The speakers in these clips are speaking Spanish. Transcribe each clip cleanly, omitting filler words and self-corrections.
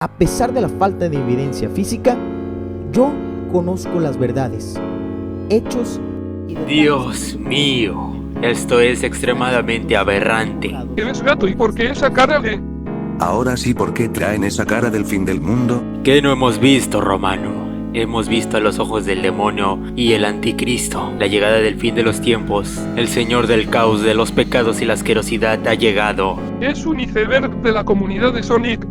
A pesar de la falta de evidencia física, yo conozco las verdades, hechos y detalles. Dios mío, esto es extremadamente aberrante. ¿Eres gato y por qué esa cara de...? Ahora sí, ¿por qué traen esa cara del fin del mundo? ¿Qué no hemos visto, Romano? Hemos visto a los ojos del demonio y el anticristo. La llegada del fin de los tiempos. El señor del caos, de los pecados y la asquerosidad ha llegado. Es un iceberg de la comunidad de Sonic.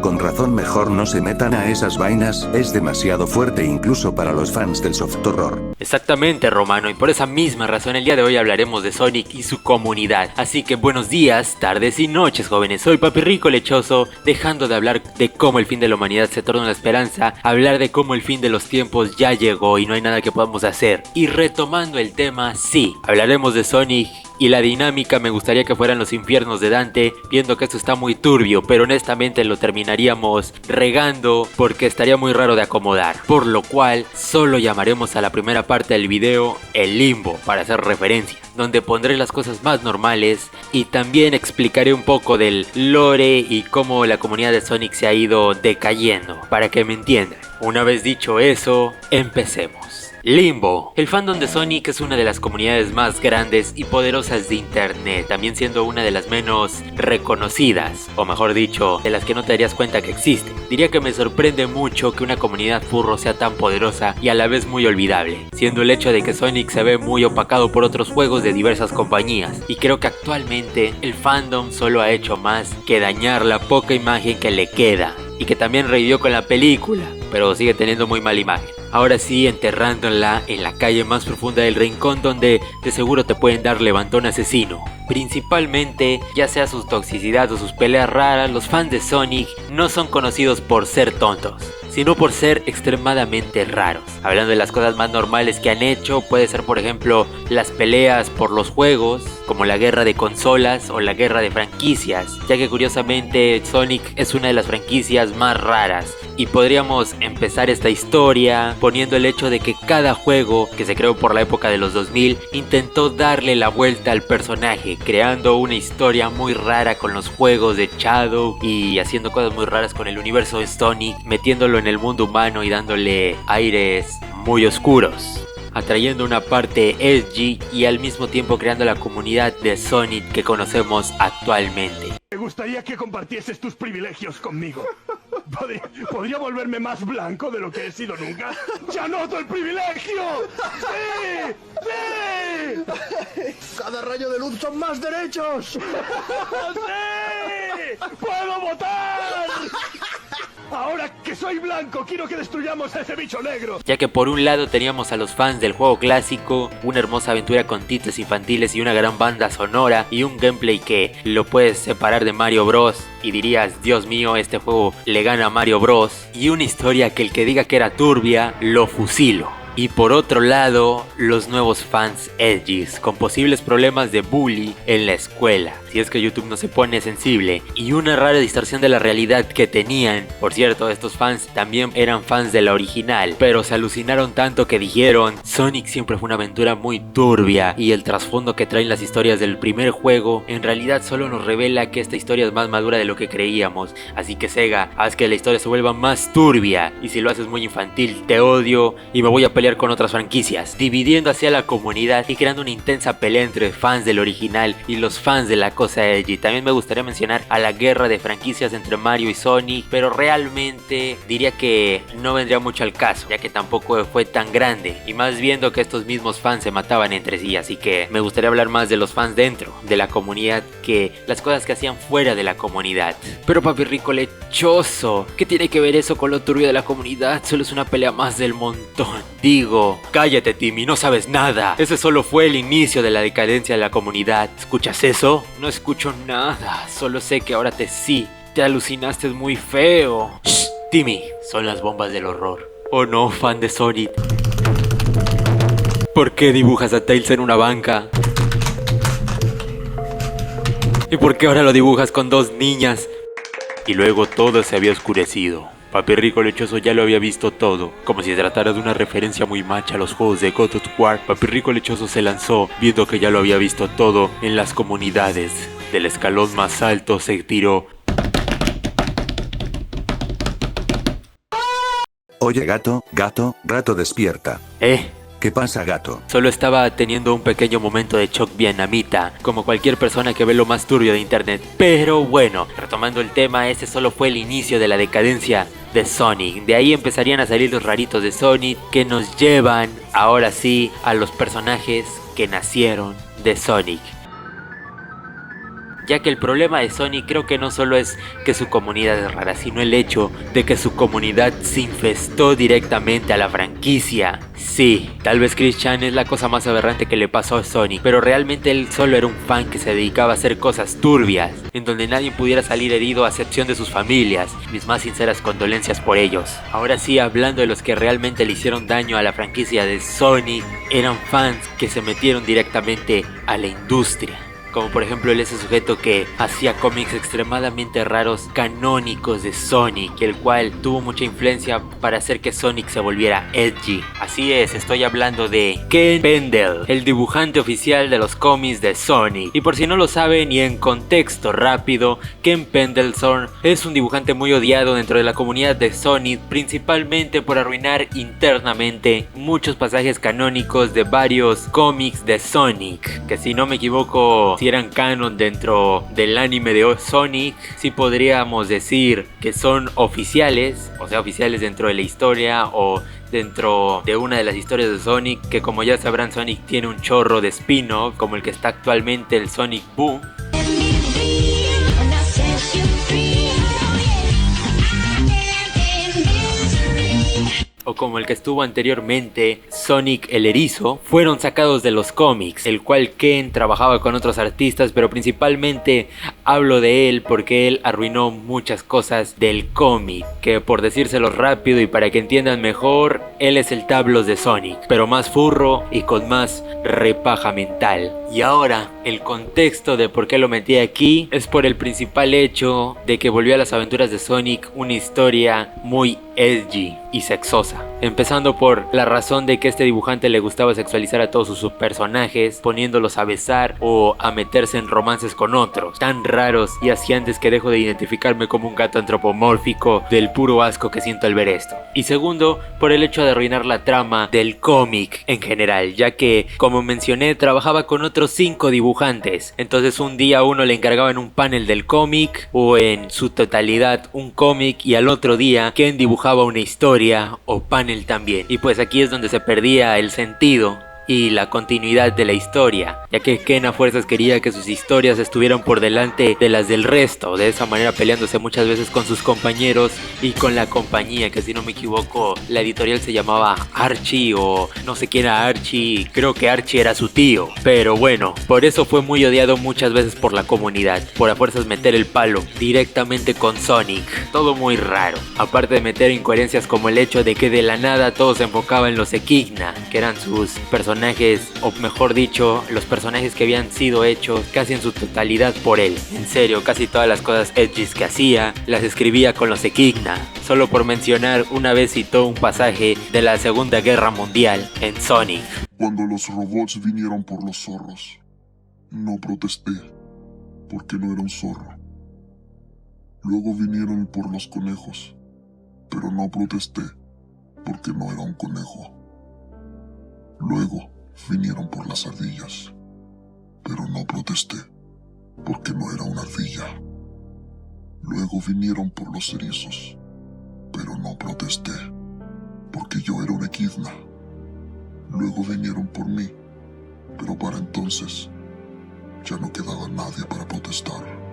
Con razón mejor no se metan a esas vainas, es demasiado fuerte incluso para los fans del soft horror. Exactamente, Romano, y por esa misma razón el día de hoy hablaremos de Sonic y su comunidad. Así que buenos días, tardes y noches, jóvenes. Soy Papi Rico Lechoso, dejando de hablar de cómo el fin de la humanidad se torna una esperanza, hablar de cómo el fin de los tiempos ya llegó y no hay nada que podamos hacer. Y retomando el tema, sí, hablaremos de Sonic. Y la dinámica me gustaría que fueran los infiernos de Dante, viendo que esto está muy turbio, pero honestamente lo terminaríamos regando porque estaría muy raro de acomodar. Por lo cual, solo llamaremos a la primera parte del video el limbo, para hacer referencia, donde pondré las cosas más normales y también explicaré un poco del lore y cómo la comunidad de Sonic se ha ido decayendo, para que me entiendan. Una vez dicho eso, empecemos. Limbo. El fandom de Sonic es una de las comunidades más grandes y poderosas de internet, también siendo una de las menos reconocidas, o mejor dicho, de las que no te darías cuenta que existen. Diría que me sorprende mucho que una comunidad furro sea tan poderosa y a la vez muy olvidable, siendo el hecho de que Sonic se ve muy opacado por otros juegos de diversas compañías, y creo que actualmente el fandom solo ha hecho más que dañar la poca imagen que le queda, y que también revivió con la película, pero sigue teniendo muy mala imagen. Ahora sí, enterrándola en la calle más profunda del rincón, donde de seguro te pueden dar levantón asesino. Principalmente, ya sea su toxicidad o sus peleas raras, los fans de Sonic no son conocidos por ser tontos, sino por ser extremadamente raros. Hablando de las cosas más normales que han hecho, puede ser por ejemplo las peleas por los juegos, como la guerra de consolas o la guerra de franquicias, ya que curiosamente Sonic es una de las franquicias más raras. Y podríamos empezar esta historia poniendo el hecho de que cada juego que se creó por la época de los 2000 intentó darle la vuelta al personaje, creando una historia muy rara con los juegos de Shadow y haciendo cosas muy raras con el universo de Sonic, metiéndolo en el mundo humano y dándole aires muy oscuros, atrayendo una parte edgy y al mismo tiempo creando la comunidad de Sonic que conocemos actualmente. Me gustaría que compartieses tus privilegios conmigo. ¿Podría volverme más blanco de lo que he sido nunca? ¡Ya noto el privilegio! ¡Sí! ¡Sí! ¡Cada rayo de luz son más derechos! ¡Sí! ¡Puedo votar! Ahora que soy blanco, quiero que destruyamos a ese bicho negro. Ya que por un lado teníamos a los fans del juego clásico, una hermosa aventura con títulos infantiles y una gran banda sonora y un gameplay que lo puedes separar de Mario Bros. Y dirías, Dios mío, este juego le gana a Mario Bros. Y una historia que el que diga que era turbia, lo fusilo. Y por otro lado, los nuevos fans edgys, con posibles problemas de bully en la escuela, si es que YouTube no se pone sensible, y una rara distorsión de la realidad que tenían. Por cierto, estos fans también eran fans de la original, pero se alucinaron tanto que dijeron, Sonic siempre fue una aventura muy turbia, y el trasfondo que traen las historias del primer juego, en realidad solo nos revela que esta historia es más madura de lo que creíamos. Así que Sega, haz que la historia se vuelva más turbia, y si lo haces muy infantil, te odio, y me voy a pelear con otras franquicias, dividiendo hacia la comunidad y creando una intensa pelea entre fans del original y los fans de la cosa edgy. También me gustaría mencionar a la guerra de franquicias entre Mario y Sonic, pero realmente diría que no vendría mucho al caso, ya que tampoco fue tan grande, y más viendo que estos mismos fans se mataban entre sí. Así que me gustaría hablar más de los fans dentro de la comunidad que las cosas que hacían fuera de la comunidad. Pero Papi Rico Lechoso, ¿qué tiene que ver eso con lo turbio de la comunidad? Solo es una pelea más del montón. Digo, cállate Timmy, no sabes nada. Ese solo fue el inicio de la decadencia de la comunidad. ¿Escuchas eso? No escucho nada, solo sé que ahora te alucinaste, es muy feo. Shh, Timmy, son las bombas del horror. Oh no, fan de Sonic. ¿Por qué dibujas a Tails en una banca? ¿Y por qué ahora lo dibujas con dos niñas? Y luego todo se había oscurecido. Papi Rico Lechoso ya lo había visto todo, como si se tratara de una referencia muy macha a los juegos de God of War. Papi Rico Lechoso se lanzó, viendo que ya lo había visto todo en las comunidades. Del escalón más alto se tiró Oye gato, gato despierta. ¿Qué pasa gato? Solo estaba teniendo un pequeño momento de shock vietnamita, como cualquier persona que ve lo más turbio de internet. Pero bueno, retomando el tema, ese solo fue el inicio de la decadencia de Sonic. De ahí empezarían a salir los raritos de Sonic que nos llevan, ahora sí, a los personajes que nacieron de Sonic. Ya que el problema de Sonic creo que no solo es que su comunidad es rara, sino el hecho de que su comunidad se infestó directamente a la franquicia. Sí, tal vez Chris Chan es la cosa más aberrante que le pasó a Sonic, pero realmente él solo era un fan que se dedicaba a hacer cosas turbias, en donde nadie pudiera salir herido a excepción de sus familias. Mis más sinceras condolencias por ellos. Ahora sí, hablando de los que realmente le hicieron daño a la franquicia de Sonic, eran fans que se metieron directamente a la industria. Como por ejemplo ese sujeto que hacía cómics extremadamente raros canónicos de Sonic, el cual tuvo mucha influencia para hacer que Sonic se volviera edgy. Así es, estoy hablando de Ken Pendle, el dibujante oficial de los cómics de Sonic. Y por si no lo saben y en contexto rápido, Ken Pendleton es un dibujante muy odiado dentro de la comunidad de Sonic, principalmente por arruinar internamente muchos pasajes canónicos de varios cómics de Sonic, que si no me equivoco, si eran canon dentro del anime de Sonic, sí podríamos decir que son oficiales, o sea, oficiales dentro de la historia o dentro de una de las historias de Sonic, que como ya sabrán, Sonic tiene un chorro de spin-off, como el que está actualmente el Sonic Boom. O como el que estuvo anteriormente, Sonic el Erizo, fueron sacados de los cómics, el cual Ken trabajaba con otros artistas, pero principalmente hablo de él porque él arruinó muchas cosas del cómic, que por decírselo rápido y para que entiendan mejor, él es el Tablos de Sonic, pero más furro y con más repaja mental. Y ahora, el contexto de por qué lo metí aquí es por el principal hecho de que volvió a las aventuras de Sonic una historia muy edgy y sexosa. Empezando por la razón de que este dibujante le gustaba sexualizar a todos sus personajes, poniéndolos a besar o a meterse en romances con otros, tan raros y así antes que dejo de identificarme como un gato antropomórfico del puro asco que siento al ver esto. Y segundo, por el hecho de arruinar la trama del cómic en general, ya que, como mencioné, trabajaba con otros 5 dibujantes. Entonces un día a uno le encargaban un panel del cómic o en su totalidad un cómic y al otro día Ken dibujaba una historia o panel también. Y pues aquí es donde se perdía el sentido y la continuidad de la historia, ya que Ken a fuerzas quería que sus historias estuvieran por delante de las del resto, de esa manera peleándose muchas veces con sus compañeros y con la compañía, que si no me equivoco la editorial se llamaba Archie o no sé quién era Archie, creo que Archie era su tío, pero bueno, por eso fue muy odiado muchas veces por la comunidad, por a fuerzas meter el palo directamente con Sonic, todo muy raro, aparte de meter incoherencias como el hecho de que de la nada todo se enfocaba en los Equidna, que eran sus personajes, o mejor dicho, los personajes que habían sido hechos casi en su totalidad por él. En serio, casi todas las cosas edgys que hacía, las escribía con los Equidna. Solo por mencionar, una vez citó un pasaje de la Segunda Guerra Mundial en Sonic. Cuando los robots vinieron por los zorros, no protesté, porque no era un zorro. Luego vinieron por los conejos, pero no protesté, porque no era un conejo. Luego vinieron por las ardillas, pero no protesté, porque no era una ardilla. Luego vinieron por los erizos, pero no protesté, porque yo era un Equidna. Luego vinieron por mí, pero para entonces ya no quedaba nadie para protestar.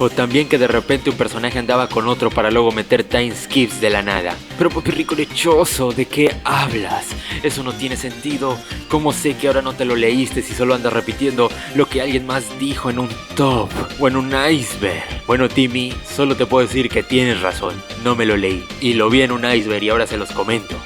O también que de repente un personaje andaba con otro para luego meter time skips de la nada. Pero papi rico lechoso, ¿de qué hablas? Eso no tiene sentido. ¿Cómo sé que ahora no te lo leíste si solo andas repitiendo lo que alguien más dijo en un top o en un iceberg? Bueno Timmy, solo te puedo decir que tienes razón, no me lo leí. Y lo vi en un iceberg y ahora se los comento.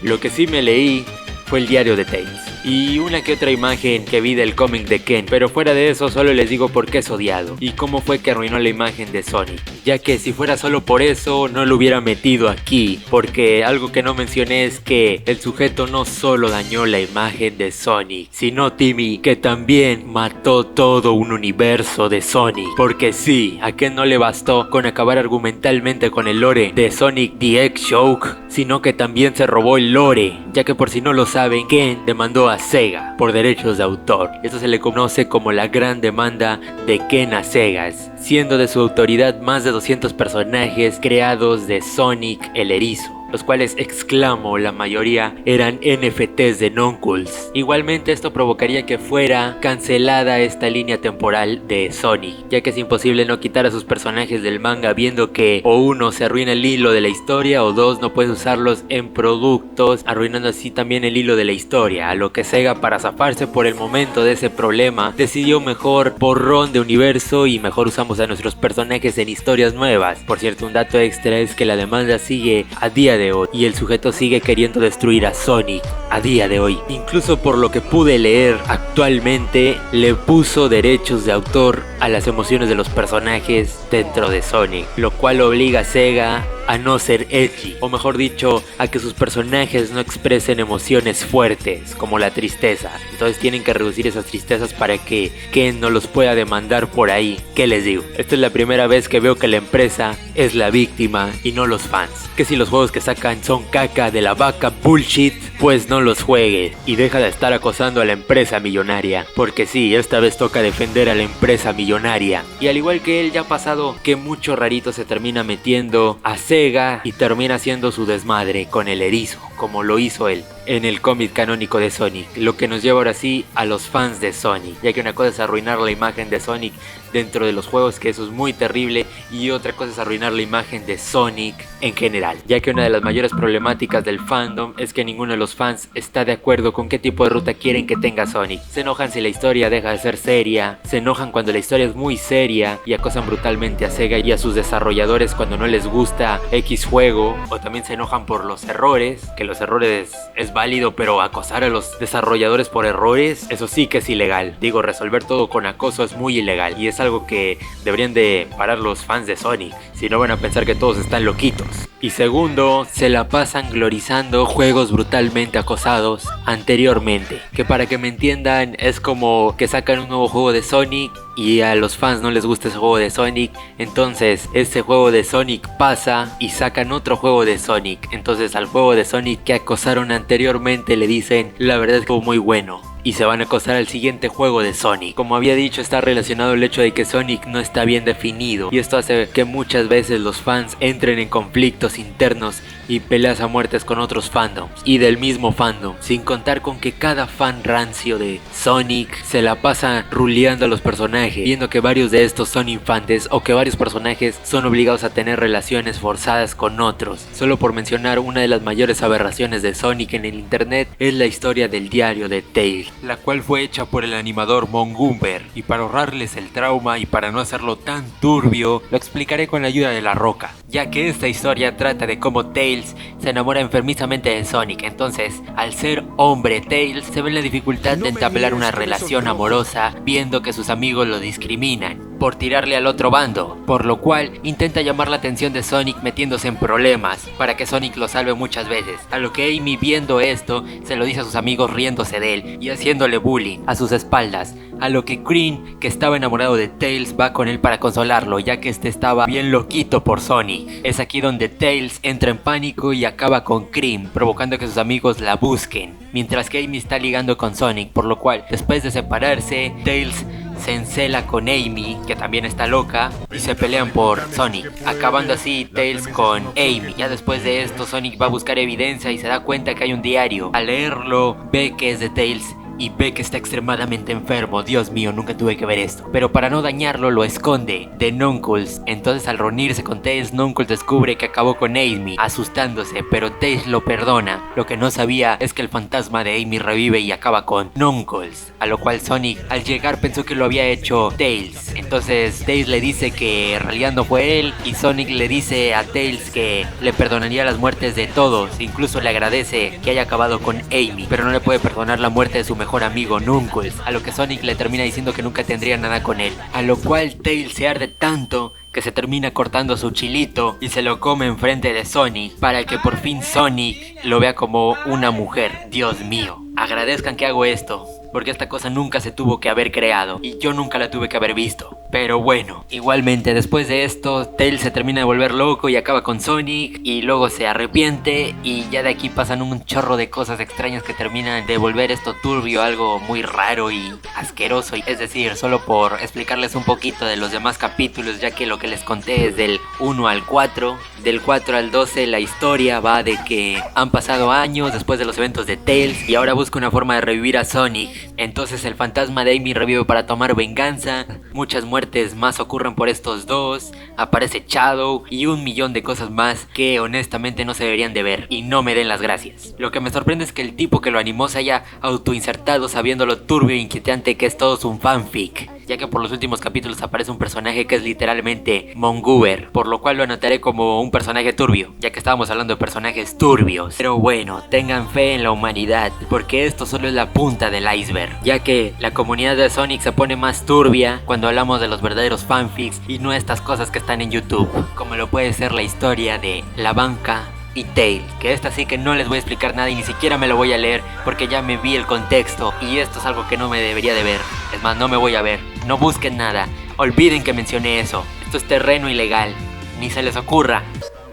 Lo que sí me leí fue el diario de Tails. y una que otra imagen que vi del cómic de Ken, pero fuera de eso solo les digo por qué es odiado y cómo fue que arruinó la imagen de Sonic, ya que si fuera solo por eso no lo hubiera metido aquí, porque algo que no mencioné es que el sujeto no solo dañó la imagen de Sonic, sino Timmy, que también mató todo un universo de Sonic, porque sí, a Ken no le bastó con acabar argumentalmente con el lore de Sonic the Hedgehog, sino que también se robó el lore, ya que por si no lo saben, Ken demandó a Sega por derechos de autor. Esto se le conoce como la gran demanda de Ken a Sega, siendo de su autoridad más de 200 personajes creados de Sonic el Erizo, los cuales, exclamo, la mayoría eran NFTs de Knuckles. Igualmente esto provocaría que fuera cancelada esta línea temporal de Sonic, ya que es imposible no quitar a sus personajes del manga, viendo que o uno se arruina el hilo de la historia o dos no puedes usarlos en productos, arruinando así también el hilo de la historia, a lo que Sega, para zafarse por el momento de ese problema, decidió mejor borrón de universo y mejor usamos a nuestros personajes en historias nuevas. Por cierto, un dato extra es que la demanda sigue a día de hoy y el sujeto sigue queriendo destruir a Sonic a día de hoy. Incluso por lo que pude leer, actualmente le puso derechos de autor a las emociones de los personajes dentro de Sonic, lo cual obliga a Sega a no ser edgy, o mejor dicho, a que sus personajes no expresen emociones fuertes como la tristeza. Entonces tienen que reducir esas tristezas para que Ken no los pueda demandar por ahí. ¿Qué les digo? Esta es la primera vez que veo que la empresa es la víctima y no los fans. Que si los juegos que sacan son caca de la vaca bullshit, pues no los juegues y deja de estar acosando a la empresa millonaria, porque sí, esta vez toca defender a la empresa millonaria. Y al igual que él, ya ha pasado que mucho rarito se termina metiendo a Sega y termina haciendo su desmadre con el erizo, como lo hizo él en el cómic canónico de Sonic, lo que nos lleva ahora sí a los fans de Sonic, ya que una cosa es arruinar la imagen de Sonic dentro de los juegos, que eso es muy terrible, y otra cosa es arruinar la imagen de Sonic en general, ya que una de las mayores problemáticas del fandom es que ninguno de los fans está de acuerdo con qué tipo de ruta quieren que tenga Sonic. Se enojan si la historia deja de ser seria, se enojan cuando la historia es muy seria y acosan brutalmente a Sega y a sus desarrolladores cuando no les gusta X juego, o también se enojan por los errores, que los errores es válido, pero acosar a los desarrolladores por errores, eso sí que es ilegal. Digo, resolver todo con acoso es muy ilegal y es algo que deberían de parar los fans de Sonic, si no van a pensar que todos están loquitos. Y segundo, se la pasan glorificando juegos brutalmente acosados anteriormente, que para que me entiendan es como que sacan un nuevo juego de Sonic y a los fans no les gusta ese juego de Sonic, entonces ese juego de Sonic pasa y sacan otro juego de Sonic, entonces al juego de Sonic que acosaron anteriormente le dicen la verdad es que fue muy bueno, y se van a acosar al siguiente juego de Sonic. Como había dicho, está relacionado el hecho de que Sonic no está bien definido, y esto hace que muchas veces los fans entren en conflictos internos y peleas a muertes con otros fandoms y del mismo fandom, sin contar con que cada fan rancio de Sonic se la pasa ruleando a los personajes, viendo que varios de estos son infantes o que varios personajes son obligados a tener relaciones forzadas con otros. Solo por mencionar, una de las mayores aberraciones de Sonic en el internet es la historia del diario de Tails, la cual fue hecha por el animador Mongumber, y para ahorrarles el trauma y para no hacerlo tan turbio, lo explicaré con la ayuda de La Roca, ya que esta historia trata de cómo Tails se enamora enfermizamente de Sonic. Entonces, al ser hombre, Tails se ve en la dificultad de entablar una relación amorosa, viendo que sus amigos lo discriminan por tirarle al otro bando, por lo cual intenta llamar la atención de Sonic metiéndose en problemas para que Sonic lo salve muchas veces, a lo que Amy, viendo esto, se lo dice a sus amigos riéndose de él y haciéndole bullying a sus espaldas, a lo que Cream, que estaba enamorado de Tails, va con él para consolarlo, ya que este estaba bien loquito por Sonic. Es aquí donde Tails entra en pánico y acaba con Cream, provocando que sus amigos la busquen, mientras que Amy está ligando con Sonic, por lo cual, después de separarse, Tails se encela con Amy, que también está loca, y se pelean por Sonic, acabando así Tails con Amy. Ya después de esto, Sonic va a buscar evidencia y se da cuenta que hay un diario. Al leerlo, ve que es de Tails y ve que está extremadamente enfermo. Dios mío, nunca tuve que ver esto. Pero para no dañarlo lo esconde de Knuckles. Entonces al reunirse con Tails, Knuckles descubre que acabó con Amy, asustándose, pero Tails lo perdona. Lo que no sabía es que el fantasma de Amy revive y acaba con Knuckles, a lo cual Sonic al llegar pensó que lo había hecho Tails. Entonces Tails le dice que en realidad no fue él, y Sonic le dice a Tails que le perdonaría las muertes de todos, incluso le agradece que haya acabado con Amy, pero no le puede perdonar la muerte de su mejor amigo Knuckles, a lo que Sonic le termina diciendo que nunca tendría nada con él, a lo cual Tails se arde tanto que se termina cortando su chilito y se lo come enfrente de Sonic, para que por fin Sonic lo vea como una mujer. Dios mío, agradezcan que hago esto, porque esta cosa nunca se tuvo que haber creado y yo nunca la tuve que haber visto. Pero bueno, igualmente después de esto, Tails se termina de volver loco y acaba con Sonic, y luego se arrepiente, y ya de aquí pasan un chorro de cosas extrañas que terminan de volver esto turbio, algo muy raro y asqueroso. Es decir, solo por explicarles un poquito de los demás capítulos, ya que lo que les conté es del 1 al 4. Del 4 al 12 la historia va de que han pasado años después de los eventos de Tails y ahora busca una forma de revivir a Sonic. Entonces el fantasma de Amy revive para tomar venganza, muchas muertes más ocurren por estos dos, aparece Shadow y un millón de cosas más que honestamente no se deberían de ver, y no me den las gracias. Lo que me sorprende es que el tipo que lo animó se haya autoinsertado sabiendo lo turbio e inquietante que es todo un fanfic, ya que por los últimos capítulos aparece un personaje que es literalmente Mongoober, por lo cual lo anotaré como un personaje turbio, ya que estábamos hablando de personajes turbios. Pero bueno, tengan fe en la humanidad, porque esto solo es la punta del iceberg, ya que la comunidad de Sonic se pone más turbia cuando hablamos de los verdaderos fanfics y no estas cosas que están en YouTube, como lo puede ser la historia de La Banca y Tail, que esta sí que no les voy a explicar nada y ni siquiera me lo voy a leer porque ya me vi el contexto y esto es algo que no me debería de ver. Es más, no me voy a ver, no busquen nada, olviden que mencioné eso, esto es terreno ilegal, ni se les ocurra.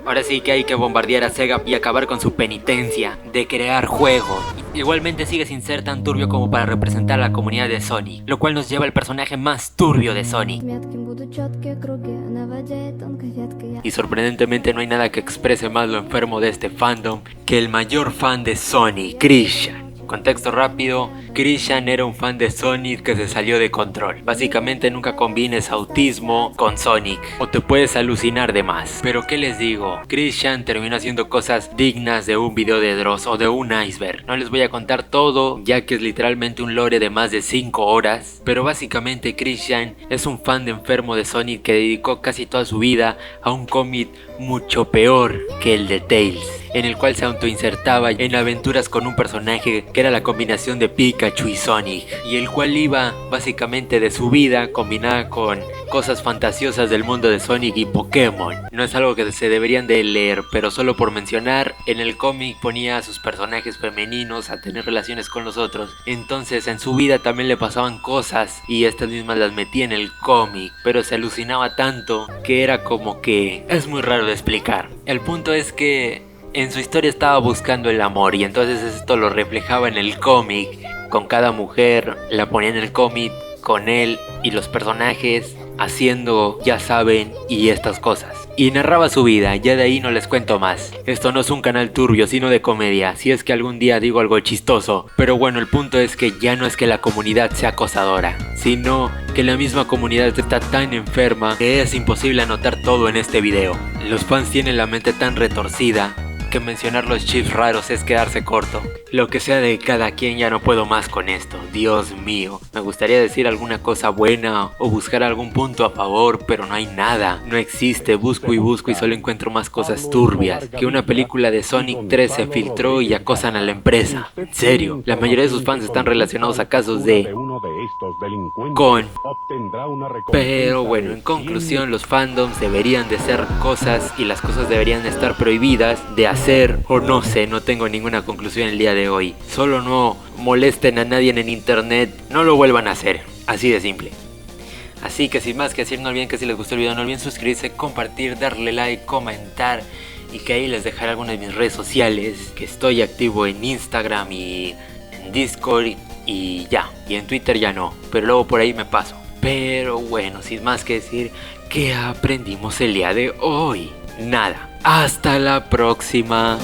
Ahora sí que hay que bombardear a Sega y acabar con su penitencia de crear juegos. Igualmente sigue sin ser tan turbio como para representar a la comunidad de Sonic, lo cual nos lleva al personaje más turbio de Sonic. Y sorprendentemente no hay nada que exprese más lo enfermo de este fandom que el mayor fan de Sonic, Christian. Contexto rápido, Christian era un fan de Sonic que se salió de control. Básicamente nunca combines autismo con Sonic o te puedes alucinar de más. Pero qué les digo, Christian terminó haciendo cosas dignas de un video de Dross o de un iceberg. No les voy a contar todo, ya que es literalmente un lore de más de 5 horas. Pero básicamente Christian es un fan de enfermo de Sonic que dedicó casi toda su vida a un cómic mucho peor que el de Tails, en el cual se autoinsertaba en aventuras con un personaje que era la combinación de Pikachu y Sonic, y el cual iba básicamente de su vida combinada con cosas fantasiosas del mundo de Sonic y Pokémon. No es algo que se deberían de leer, pero solo por mencionar, en el cómic ponía a sus personajes femeninos a tener relaciones con los otros, entonces en su vida también le pasaban cosas y estas mismas las metía en el cómic, pero se alucinaba tanto que era como que es muy raro de explicar. El punto es que en su historia estaba buscando el amor y entonces esto lo reflejaba en el cómic. Con cada mujer la ponía en el cómic con él y los personajes haciendo, ya saben, y estas cosas. Y narraba su vida, ya de ahí no les cuento más. Esto no es un canal turbio, sino de comedia, si es que algún día digo algo chistoso. Pero bueno, el punto es que ya no es que la comunidad sea acosadora, sino que la misma comunidad está tan enferma que es imposible anotar todo en este video. Los fans tienen la mente tan retorcida que mencionar los chips raros es quedarse corto. Lo que sea de cada quien, ya no puedo más con esto. Dios mío, me gustaría decir alguna cosa buena o buscar algún punto a favor, pero no hay nada, no existe. Busco y solo encuentro más cosas turbias. Que una película de Sonic 3 se filtró y acosan a la empresa. En serio, la mayoría de sus fans están relacionados a casos de con. Pero bueno, en conclusión, los fandoms deberían de ser cosas y las cosas deberían de estar prohibidas de hacer, o no sé, no tengo ninguna conclusión el día de hoy. Solo no molesten a nadie en internet, no lo vuelvan a hacer, así de simple. Así que sin más que decir, no olviden que si les gustó el video no olviden suscribirse, compartir, darle like, comentar, y que ahí les dejaré algunas de mis redes sociales, que estoy activo en Instagram y en Discord y ya, y en Twitter ya no, pero luego por ahí me paso. Pero bueno, sin más que decir, ¿qué aprendimos el día de hoy? Nada. Hasta la próxima.